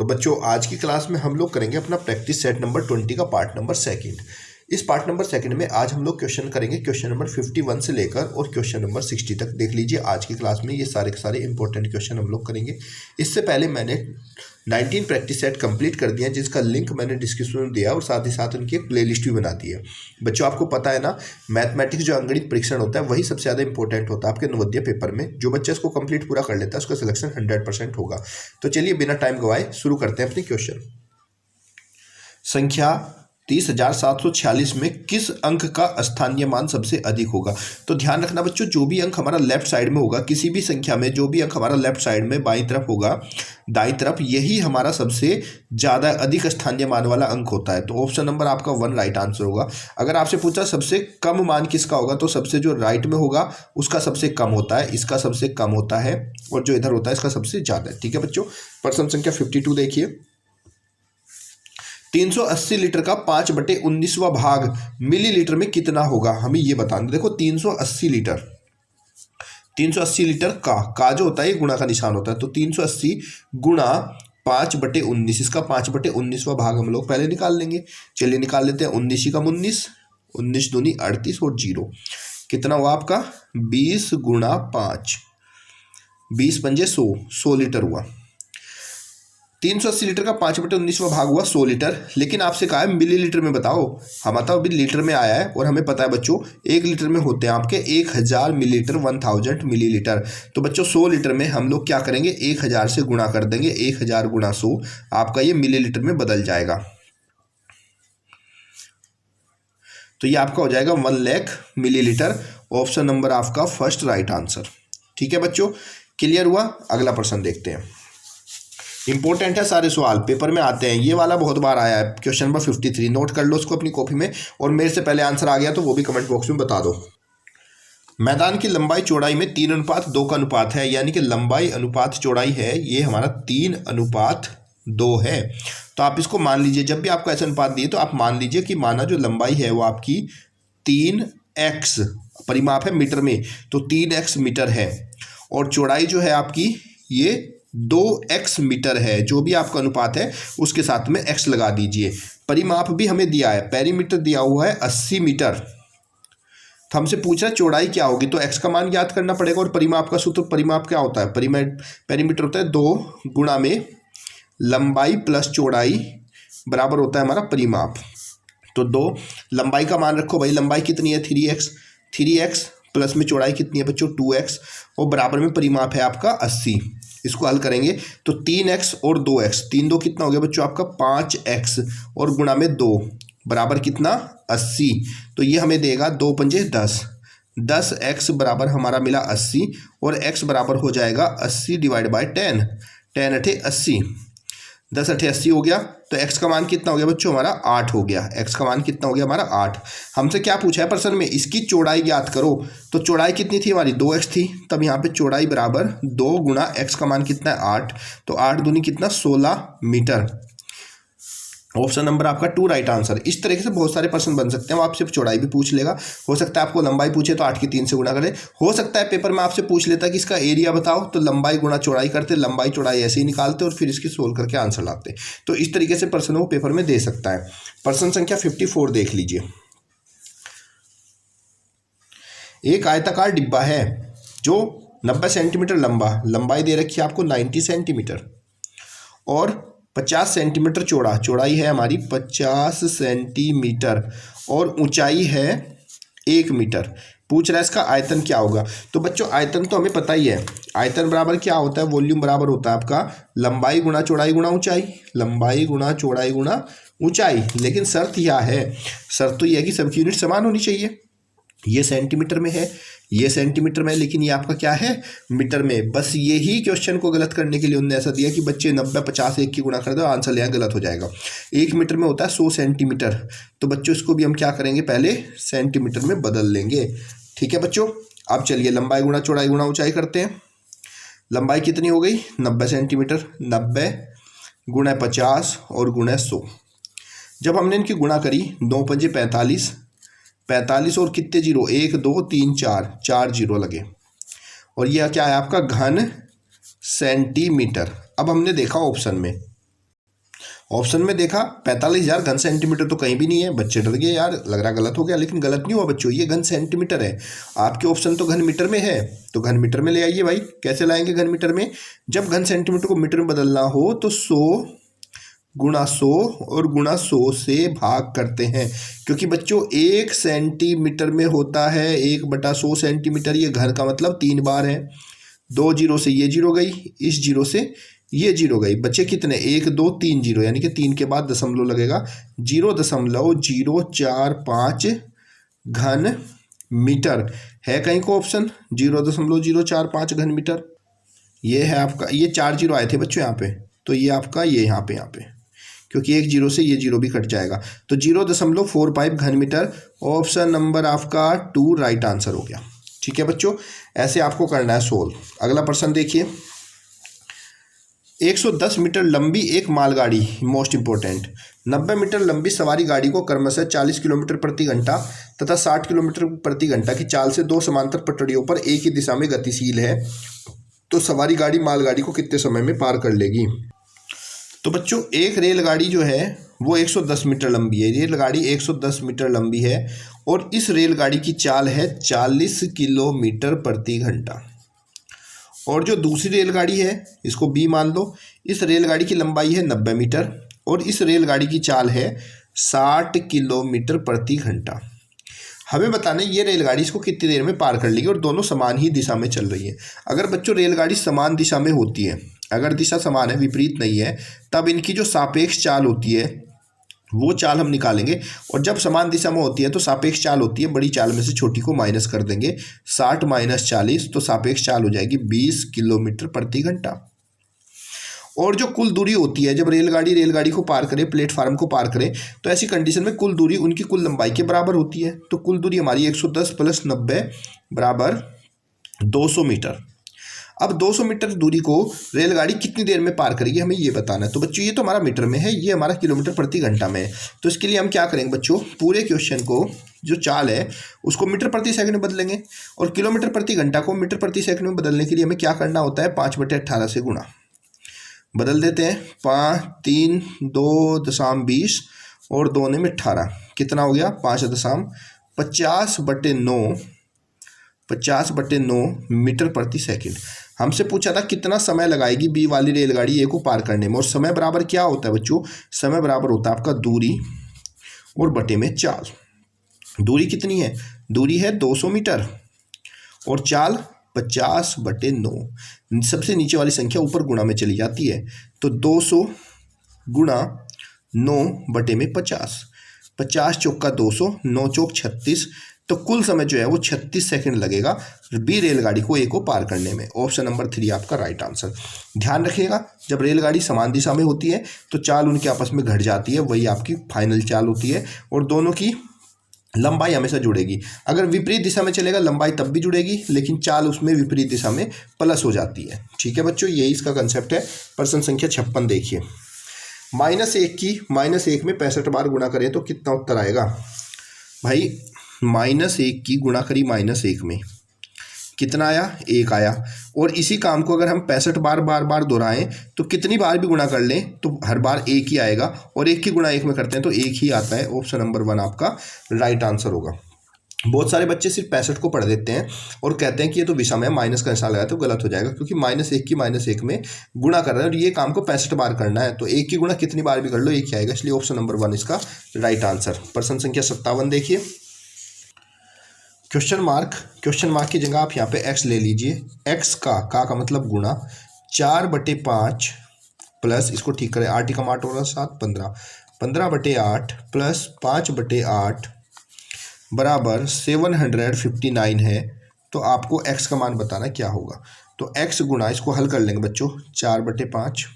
तो बच्चों आज की क्लास में हम लोग करेंगे अपना प्रैक्टिस सेट नंबर 20 का पार्ट नंबर सेकंड। इस पार्ट नंबर सेकंड में आज हम लोग क्वेश्चन करेंगे क्वेश्चन नंबर 51 से लेकर और क्वेश्चन नंबर 60 तक। देख लीजिए आज की क्लास में ये सारे के सारे इंपॉर्टेंट क्वेश्चन हम लोग करेंगे। इससे पहले मैंने 19 प्रैक्टिस सेट कंप्लीट कर दिया जिसका लिंक मैंने डिस्क्रिप्शन में दिया और साथ ही साथ उनकी एक प्लेलिस्ट भी बना दी है। बच्चों आपको पता है ना, मैथमेटिक्स जो अंगणित परीक्षण होता है वही सबसे ज़्यादा इंपॉर्टेंट होता है आपके नवोदय पेपर में। जो बच्चा इसको कंप्लीट पूरा कर लेता है उसका सिलेक्शन 100% होगा। तो चलिए बिना टाइम गवाए शुरू करते हैं अपनी क्वेश्चन। संख्या 30,746 में किस अंक का स्थानीय मान सबसे अधिक होगा? तो ध्यान रखना बच्चों, जो भी अंक हमारा लेफ्ट साइड में होगा, किसी भी संख्या में जो भी अंक हमारा लेफ्ट साइड में बाईं तरफ होगा, दाईं तरफ, यही हमारा सबसे ज़्यादा अधिक स्थानीय मान वाला अंक होता है। तो ऑप्शन नंबर आपका 1 राइट आंसर होगा। अगर आपसे पूछा सबसे कम मान किसका होगा, तो सबसे जो राइट में होगा उसका सबसे कम होता है, इसका सबसे कम होता है, और जो इधर होता है इसका सबसे ज़्यादा है। ठीक है बच्चों, प्रश्न संख्या 52 देखिए। 380 लीटर का 5/19वां भाग मिलीलीटर में कितना होगा, हमें ये बताना। देखो 380 लीटर का जो होता है ये गुणा का निशान होता है। तो 380 गुणा 5/19, इसका 5/19वां भाग हम लोग पहले निकाल लेंगे। चलिए निकाल लेते हैं। 19 ही कम 19, 19 दूनी 38 और 0 कितना हुआ आपका 20 गुणा 5, 20 पंजे 100 लीटर हुआ। 380 लीटर का 5/19वां भाग हुआ 100 लीटर। लेकिन आपसे कहा है मिलीलीटर में बताओ, हमारा तो अभी लीटर में आया है और हमें पता है बच्चों 1 लीटर में होते हैं आपके 1000 मिलीलीटर, 1000 मिलीलीटर। तो बच्चों 100 लीटर में हम लोग क्या करेंगे, 1000 से गुणा कर देंगे। 1000 गुणा 100 आपका ये मिलीलीटर में बदल जाएगा। तो ये आपका हो जाएगा 1 लाख मिलीलीटर। ऑप्शन नंबर आपका फर्स्ट राइट आंसर। ठीक है बच्चों, क्लियर हुआ। अगला प्रश्न देखते हैं। इंपॉर्टेंट है सारे सवाल, पेपर में आते हैं। ये वाला बहुत बार आया है, क्वेश्चन नंबर 53। नोट कर लो उसको अपनी कॉपी में, और मेरे से पहले आंसर आ गया तो वो भी कमेंट बॉक्स में बता दो। मैदान की लंबाई चौड़ाई में 3:2 का अनुपात है, यानी कि लंबाई अनुपात चौड़ाई है, ये हमारा 3:2 है। तो आप इसको मान लीजिए, जब भी आपको ऐसा अनुपात दिए तो आप मान लीजिए कि माना जो लंबाई है वो आपकी 3x, परिमाप है मीटर में, तो 3x मीटर है, और चौड़ाई जो है आपकी ये 2x मीटर है। जो भी आपका अनुपात है उसके साथ में x लगा दीजिए। परिमाप भी हमें दिया है, पेरीमीटर दिया हुआ है 80 मीटर। तो हमसे पूछ रहा है चौड़ाई क्या होगी, तो x का मान ज्ञात करना पड़ेगा। और परिमाप का सूत्र, परिमाप क्या होता है, पेरीमीटर होता है 2 गुणा में लंबाई प्लस चौड़ाई बराबर होता है हमारा परिमाप। तो 2 लंबाई का मान रखो भाई, लंबाई कितनी है 3x प्लस में चौड़ाई कितनी है बच्चों 2x, और बराबर में परिमाप है आपका 80। इसको हल करेंगे तो 3x और 2x, 3 2 कितना हो गया बच्चों आपका 5x, और गुणा में 2 बराबर कितना 80। तो ये हमें देगा 2 पंजे 10, 10x बराबर हमारा मिला 80, और x बराबर हो जाएगा 80 डिवाइड बाय 10, 10 अठे 80, 10 अठे 80 हो गया। तो x का मान कितना हो गया बच्चों हमारा 8 हो गया। x का मान कितना हो गया हमारा 8। हमसे क्या पूछा है प्रश्न में, इसकी चौड़ाई ज्ञात करो। तो चौड़ाई कितनी थी हमारी 2x थी, तब यहाँ पे चौड़ाई बराबर 2 गुणा x का मान कितना है 8, तो 8 दूनी कितना 16 मीटर। ऑप्शन नंबर आपका 2 राइट आंसर। इस तरीके से बहुत सारे प्रश्न बन सकते हैं। वो आपसे चौड़ाई भी पूछ लेगा, हो सकता है आपको लंबाई पूछे तो 8 की 3 से गुणा करे, हो सकता है पेपर में आपसे पूछ लेता कि इसका एरिया बताओ, तो लंबाई गुणा चौड़ाई करते, लंबाई चौड़ाई ऐसे ही निकालते और फिर इसकी सोल्व करके आंसर लाते। तो इस तरीके से प्रश्न वो पेपर में दे सकता है। प्रश्न संख्या 54 देख लीजिए। एक आयताकार डिब्बा है जो 90 सेंटीमीटर लंबा, लंबाई दे रखी है आपको 90 सेंटीमीटर, और 50 सेंटीमीटर चौड़ा, चौड़ाई है हमारी 50 सेंटीमीटर, और ऊंचाई है 1 मीटर। पूछ रहा है इसका आयतन क्या होगा। तो बच्चों आयतन तो हमें पता ही है, आयतन बराबर क्या होता है, वॉल्यूम बराबर होता है आपका लंबाई गुणा चौड़ाई गुणा ऊंचाई, लंबाई गुणा चौड़ाई गुणा ऊंचाई। लेकिन शर्त यह है, शर्त तो यह है कि सबकी यूनिट समान होनी चाहिए। ये सेंटीमीटर में है, ये सेंटीमीटर में है, लेकिन ये आपका क्या है मीटर में। बस यही क्वेश्चन को गलत करने के लिए उन्होंने ऐसा दिया कि बच्चे 90 50 1 की गुणा कर दो, आंसर ले आए, गलत हो जाएगा। 1 मीटर में होता है 100 सेंटीमीटर। तो बच्चों इसको भी हम क्या करेंगे, पहले सेंटीमीटर में बदल लेंगे। ठीक है बच्चों, अब चलिए लंबाई गुणा चौड़ाई गुणा ऊंचाई करते हैं। लंबाई कितनी हो गई 90 सेंटीमीटर, 90 गुणा 50 और गुणा 100। जब हमने इनकी गुणा करी 2 पंजे 45, 45 और कितने जीरो 1 2 3 4 जीरो लगे, और यह क्या है आपका घन सेंटीमीटर। अब हमने देखा ऑप्शन में ऑप्शन में देखा 45,000 घन सेंटीमीटर तो कहीं भी नहीं है, बच्चे डर गए यार, लग रहा गलत हो गया, लेकिन गलत नहीं हुआ बच्चों, ये घन सेंटीमीटर है। आपके ऑप्शन तो घन मीटर में है, तो घन मीटर में ले आइए भाई। कैसे लाएंगे घन मीटर में? जब घन सेंटीमीटर को मीटर में बदलना हो तो 100 गुणा 100 और गुणा 100 से भाग करते हैं, क्योंकि बच्चों 1 सेंटीमीटर में होता है 1/100 सेंटीमीटर। ये घन का मतलब 3 बार है। 2 जीरो से ये जीरो गई, इस जीरो से ये जीरो गई, बच्चे कितने? 1 2 3 जीरो, यानी कि 3 के बाद दशमलव लगेगा। 0.045 घन मीटर है कहीं को ऑप्शन? 0.045 घन मीटर ये है आपका। ये 4 जीरो आए थे बच्चों यहाँ पे, तो ये आपका ये यहाँ पे क्योंकि 1 जीरो से ये जीरो भी कट जाएगा, तो 0.45 घन मीटर। ऑप्शन नंबर आपका 2 राइट आंसर हो गया। ठीक है बच्चों, ऐसे आपको करना है सोल्व। अगला प्रश्न देखिए, 110 मीटर लंबी एक मालगाड़ी, मोस्ट इंपॉर्टेंट, 90 मीटर लंबी सवारी गाड़ी को क्रमशः 40 किलोमीटर प्रति घंटा तथा 60 किलोमीटर प्रति घंटा की चाल से 2 समांतर पटरियों पर एक ही दिशा में गतिशील है, तो सवारी गाड़ी मालगाड़ी को कितने समय में पार कर लेगी? तो बच्चों एक रेलगाड़ी जो है वो 110 मीटर लंबी है, रेलगाड़ी 110 मीटर लंबी है और इस रेलगाड़ी की चाल है 40 किलोमीटर प्रति घंटा। और जो दूसरी रेलगाड़ी है इसको बी मान लो, इस रेलगाड़ी की लंबाई है 90 मीटर और इस रेलगाड़ी की चाल है 60 किलोमीटर प्रति घंटा। हमें बताना है ये रेलगाड़ी इसको कितनी देर में पार कर लेगी, और दोनों समान ही दिशा में चल रही है। अगर बच्चों रेलगाड़ी समान दिशा में होती है, अगर दिशा समान है, विपरीत नहीं है, तब इनकी जो सापेक्ष चाल होती है वो चाल हम निकालेंगे, और जब समान दिशा में होती है तो सापेक्ष चाल होती है, बड़ी चाल में से छोटी को माइनस कर देंगे, 60 - 40, तो सापेक्ष चाल हो जाएगी 20 किलोमीटर प्रति घंटा। और जो कुल दूरी होती है, जब रेलगाड़ी को पार करे, प्लेटफार्म को पार करे, तो ऐसी कंडीशन में कुल दूरी उनकी कुल लंबाई के बराबर होती है। तो कुल दूरी हमारी 110 + 90 बराबर 200 मीटर। अब 200 मीटर दूरी को रेलगाड़ी कितनी देर में पार करेगी, हमें ये बताना है। तो बच्चों ये तो हमारा मीटर में है, ये हमारा किलोमीटर प्रति घंटा में है, तो इसके लिए हम क्या करेंगे बच्चों, पूरे क्वेश्चन को जो चाल है उसको मीटर प्रति सेकंड में बदलेंगे, और किलोमीटर प्रति घंटा को मीटर प्रति सेकंड में बदलने के लिए हमें क्या करना होता है, 5/18 से गुणा। बदल देते हैं, 5 3 2.20 और 2 में 18, कितना हो गया 5.50/9 50/9 मीटर प्रति सेकंड। हमसे पूछा था कितना समय लगाएगी बी वाली रेलगाड़ी ए को पार करने में, और समय बराबर क्या होता है बच्चों, समय बराबर होता है आपका दूरी और बटे में चाल। दूरी कितनी है, दूरी है 200 मीटर और चाल 50/9, सबसे नीचे वाली संख्या ऊपर गुणा में चली जाती है, तो 200 गुणा 9/50, 50 चौका 200, 9 चौक 36, तो कुल समय जो है वो 36 सेकंड लगेगा बी रेलगाड़ी को ए को पार करने में। ऑप्शन नंबर 3 आपका राइट आंसर। ध्यान रखिएगा, जब रेलगाड़ी समान दिशा में होती है तो चाल उनके आपस में घट जाती है, वही आपकी फाइनल चाल होती है, और दोनों की लंबाई हमेशा जुड़ेगी। अगर विपरीत दिशा में चलेगा लंबाई तब भी जुड़ेगी, लेकिन चाल उसमें विपरीत दिशा में प्लस हो जाती है। ठीक है बच्चों, यही इसका कंसेप्ट है। प्रश्न संख्या 56 देखिए, -1 की -1 में 65 बार गुणा करें तो कितना उत्तर आएगा भाई। -1 की गुणा करी -1 में, कितना आया, 1 आया, और इसी काम को अगर हम 65 बार दोहराएं तो कितनी बार भी गुणा कर लें तो हर बार 1 ही आएगा, और 1 की गुणा 1 में करते हैं तो 1 ही आता है। ऑप्शन नंबर 1 आपका राइट आंसर होगा। बहुत सारे बच्चे सिर्फ 65 को पढ़ देते हैं और कहते हैं कि ये तो विषम है, माइनस का निशान लगाए तो गलत हो जाएगा, क्योंकि -1 की -1 में गुणा कर रहे हैं और ये काम को 65 बार करना है, तो 1 की गुणा कितनी बार भी कर लो 1 ही आएगा, इसलिए ऑप्शन नंबर 1 इसका राइट आंसर। प्रश्न संख्या 57 देखिए, क्वेश्चन मार्क की जगह आप यहाँ पे x ले लीजिए। x का मतलब गुणा 4/5 प्लस, इसको ठीक करें, 8 × 8 होगा 7 15, 15/8 प्लस 5/8 बराबर 759 है। तो आपको x का मान बताना क्या होगा। तो x गुणा, इसको हल कर लेंगे बच्चों, 4/5,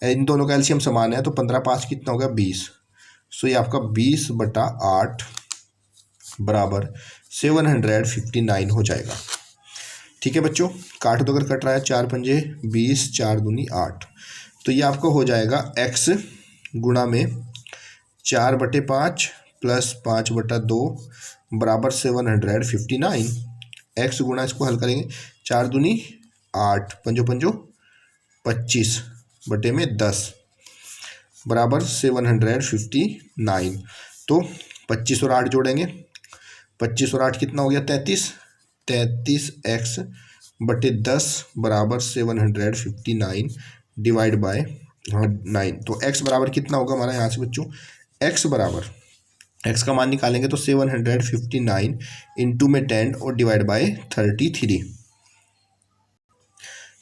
इन दोनों का एलसीएम समान है तो 15 5 कितना होगा 20, सो ये आपका 20/8 बराबर 759 हो जाएगा। ठीक है बच्चों, काट दो, अगर कट रहा है 4 पंजे 20, 4 दूनी 8, तो ये आपका हो जाएगा x गुणा में 4/5 प्लस 5/2 बराबर 759। x गुणा, इसको हल करेंगे, 4 दूनी 8, पंजो 25 बटे में 10 बराबर 759। तो 25 और 8 जोड़ेंगे, 25 और 8 कितना हो गया 33, 33x/10 बराबर 759 डिवाइड बाय 9। तो x बराबर कितना होगा हमारा यहाँ से बच्चों, x बराबर, x का मान निकालेंगे तो 759 इंटू में 10 और डिवाइड बाय 33।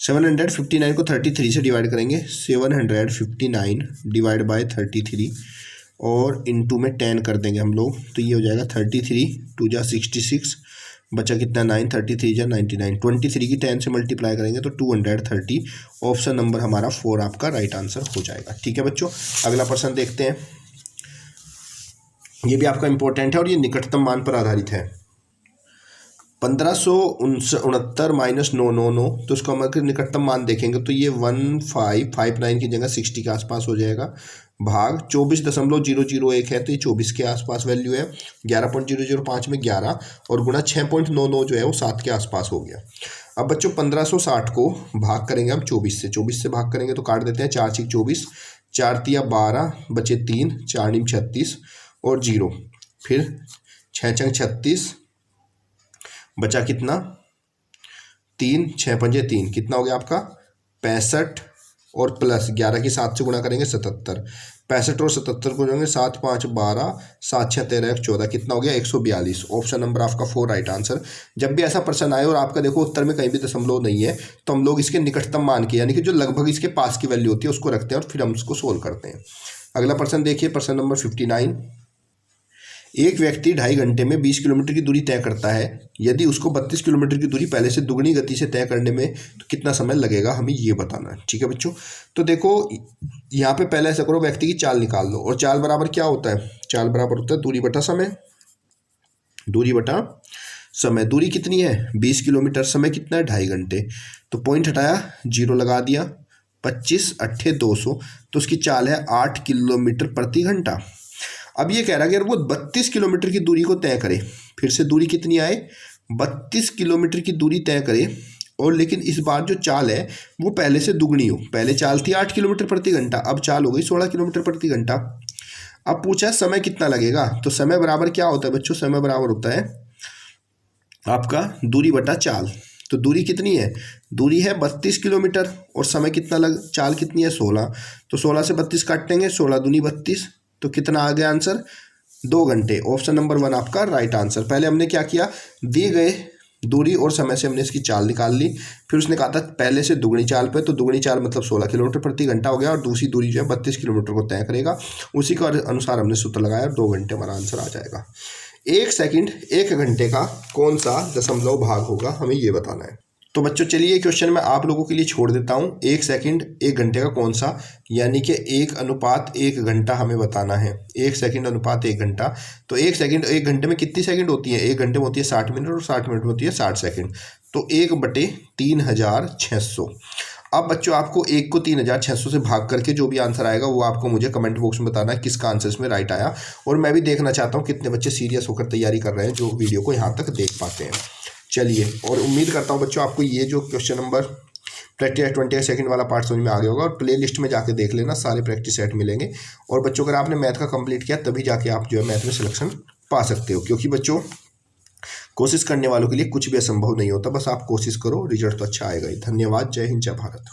759 को 33 से डिवाइड करेंगे, 759 डिवाइड बाय 33 और इंटू में 10 कर देंगे हम लोग, तो ये हो जाएगा 33 2 जा 66, बचा कितना 9, 33 जा 99, 23 की 10 से मल्टीप्लाई करेंगे तो 230। ऑप्शन नंबर हमारा 4 आपका राइट आंसर हो जाएगा। ठीक है बच्चों, अगला प्रश्न देखते हैं। ये भी आपका इंपॉर्टेंट है और ये निकटतम मान पर आधारित है। 1569 माइनस 999, तो इसको हम अगर निकटतम मान देखेंगे तो ये 1559 की जगह 60 के आसपास हो जाएगा, भाग 24.001 है तो ये 24 के आसपास वैल्यू है, 11.005 में 11 और गुणा 6.99 जो है वो 7 के आसपास हो गया। अब बच्चों 1560 को भाग करेंगे हम 24 से भाग करेंगे तो काट देते हैं, 4 6 24, 4 तिया 12, बचे 3, 4 निम 36 और 0, फिर 6 छंग 36, बचा कितना 3, 6 पंजे 3, कितना हो गया आपका 65 और प्लस 11 की 7 से गुणा करेंगे 77, 65 और 77 को जोड़ेंगे 7 5 12, 7 6 13 1 14, कितना हो गया 142। ऑप्शन नंबर आपका 4 राइट आंसर। जब भी ऐसा प्रश्न आए और आपका देखो उत्तर में कहीं भी दशमलव नहीं है तो हम लोग इसके निकटतम मान के यानी कि जो लगभग इसके पास की वैल्यू होती है उसको रखते हैं और फिर हम उसको सोल्व करते हैं। अगला प्रश्न देखिए, प्रश्न नंबर 59। एक व्यक्ति 2.5 घंटे में 20 किलोमीटर की दूरी तय करता है, यदि उसको 32 किलोमीटर की दूरी पहले से दुगनी गति से तय करने में तो कितना समय लगेगा, हमें ये बताना है। ठीक है बच्चों, तो देखो यहाँ पे पहले ऐसा करो, व्यक्ति की चाल निकाल लो, और चाल बराबर क्या होता है, चाल बराबर होता है दूरी बटा समय, दूरी बटा समय। दूरी कितनी है 20 किलोमीटर, समय कितना है 2.5 घंटे, तो पॉइंट हटाया 0 लगा दिया, 25 8 200, तो उसकी चाल है 8 किलोमीटर प्रति घंटा। अब ये कह रहा है कि अगर वो 32 किलोमीटर की दूरी को तय करे, फिर से दूरी कितनी आए 32 किलोमीटर की दूरी तय करे, और लेकिन इस बार जो चाल है वो पहले से दुगनी हो, पहले चाल थी 8 किलोमीटर प्रति घंटा, अब चाल हो गई 16 किलोमीटर प्रति घंटा। अब पूछा समय कितना लगेगा, तो समय बराबर क्या होता है बच्चों, समय बराबर होता है आपका दूरी बटा चाल। तो दूरी कितनी है, दूरी है 32 किलोमीटर और समय कितना चाल कितनी है 16, तो 16 से 32 काटेंगे, 16 दूनी 32, तो कितना आ गया आंसर 2 घंटे। ऑप्शन नंबर 1 आपका राइट आंसर। पहले हमने क्या किया, दिए गए दूरी और समय से हमने इसकी चाल निकाल ली, फिर उसने कहा था पहले से दुगनी चाल पे, तो दुगनी चाल मतलब 16 किलोमीटर प्रति घंटा हो गया, और दूसरी दूरी जो है 32 किलोमीटर को तय करेगा, उसी के अनुसार हमने सूत्र लगाया, 2 घंटे हमारा आंसर आ जाएगा। 1 सेकंड 1 घंटे का कौन सा दशमलव भाग होगा, हमें ये बताना है। तो बच्चों चलिए ये क्वेश्चन मैं आप लोगों के लिए छोड़ देता हूँ। 1 सेकंड 1 घंटे का कौन सा, यानी कि 1:1 घंटा हमें बताना है। 1 सेकंड अनुपात 1 घंटा, तो 1 सेकंड 1 घंटे में कितनी सेकंड होती है, 1 घंटे में होती है 60 मिनट और 60 मिनट में होती है 60 सेकंड, तो 1/3600। अब बच्चों आपको 1 को 3600 से भाग करके जो भी आंसर आएगा वो आपको मुझे कमेंट बॉक्स में बताना है किसका आंसर इसमें राइट आया, और मैं भी देखना चाहता हूँ कितने बच्चे सीरियस होकर तैयारी कर रहे हैं जो वीडियो को यहाँ तक देख पाते हैं। चलिए, और उम्मीद करता हूँ बच्चों आपको ये जो क्वेश्चन नंबर प्रैक्टिस 20 सेकंड वाला पार्ट समझ में आ गया होगा, और प्ले लिस्ट में जाके देख लेना, सारे प्रैक्टिस सेट मिलेंगे। और बच्चों अगर आपने मैथ का कंप्लीट किया तभी जाके आप जो है मैथ में सिलेक्शन पा सकते हो, क्योंकि बच्चों कोशिश करने वालों के लिए कुछ भी असंभव नहीं होता, बस आप कोशिश करो, रिजल्ट तो अच्छा आएगा ही। धन्यवाद, जय हिंद, जय भारत।